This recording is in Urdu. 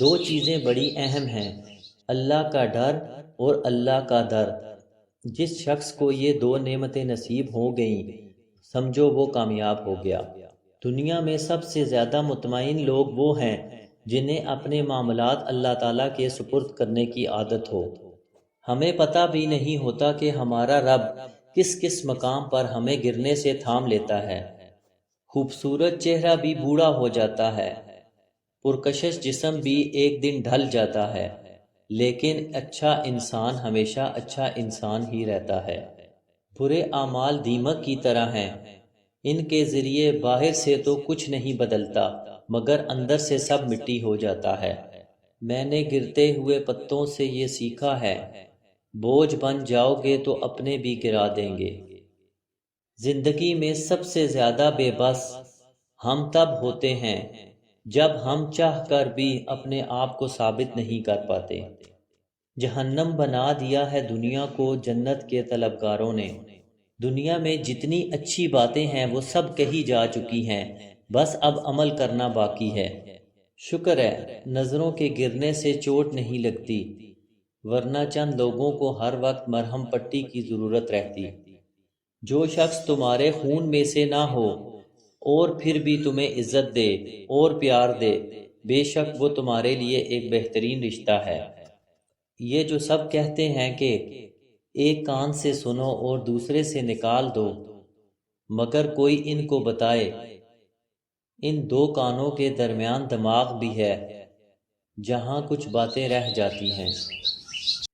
دو چیزیں بڑی اہم ہیں، اللہ کا ڈر اور اللہ کا در۔ جس شخص کو یہ دو نعمتیں نصیب ہو گئیں، سمجھو وہ کامیاب ہو گیا۔ دنیا میں سب سے زیادہ مطمئن لوگ وہ ہیں جنہیں اپنے معاملات اللہ تعالیٰ کے سپرد کرنے کی عادت ہو۔ ہمیں پتہ بھی نہیں ہوتا کہ ہمارا رب کس کس مقام پر ہمیں گرنے سے تھام لیتا ہے۔ خوبصورت چہرہ بھی بوڑھا ہو جاتا ہے، پرکشش جسم بھی ایک دن ڈھل جاتا ہے، لیکن اچھا انسان ہمیشہ اچھا انسان ہی رہتا ہے۔ برے اعمال دیمک کی طرح ہیں، ان کے ذریعے باہر سے تو کچھ نہیں بدلتا مگر اندر سے سب مٹی ہو جاتا ہے۔ میں نے گرتے ہوئے پتوں سے یہ سیکھا ہے، بوجھ بن جاؤ گے تو اپنے بھی گرا دیں گے۔ زندگی میں سب سے زیادہ بے بس ہم تب ہوتے ہیں جب ہم چاہ کر بھی اپنے آپ کو ثابت نہیں کر پاتے۔ جہنم بنا دیا ہے دنیا کو جنت کے طلبگاروں نے۔ دنیا میں جتنی اچھی باتیں ہیں وہ سب کہی جا چکی ہیں، بس اب عمل کرنا باقی ہے۔ شکر ہے نظروں کے گرنے سے چوٹ نہیں لگتی، ورنہ چند لوگوں کو ہر وقت مرہم پٹی کی ضرورت رہتی۔ جو شخص تمہارے خون میں سے نہ ہو اور پھر بھی تمہیں عزت دے اور پیار دے، بے شک وہ تمہارے لیے ایک بہترین رشتہ ہے۔ یہ جو سب کہتے ہیں کہ ایک کان سے سنو اور دوسرے سے نکال دو، مگر کوئی ان کو بتائے ان دو کانوں کے درمیان دماغ بھی ہے جہاں کچھ باتیں رہ جاتی ہیں۔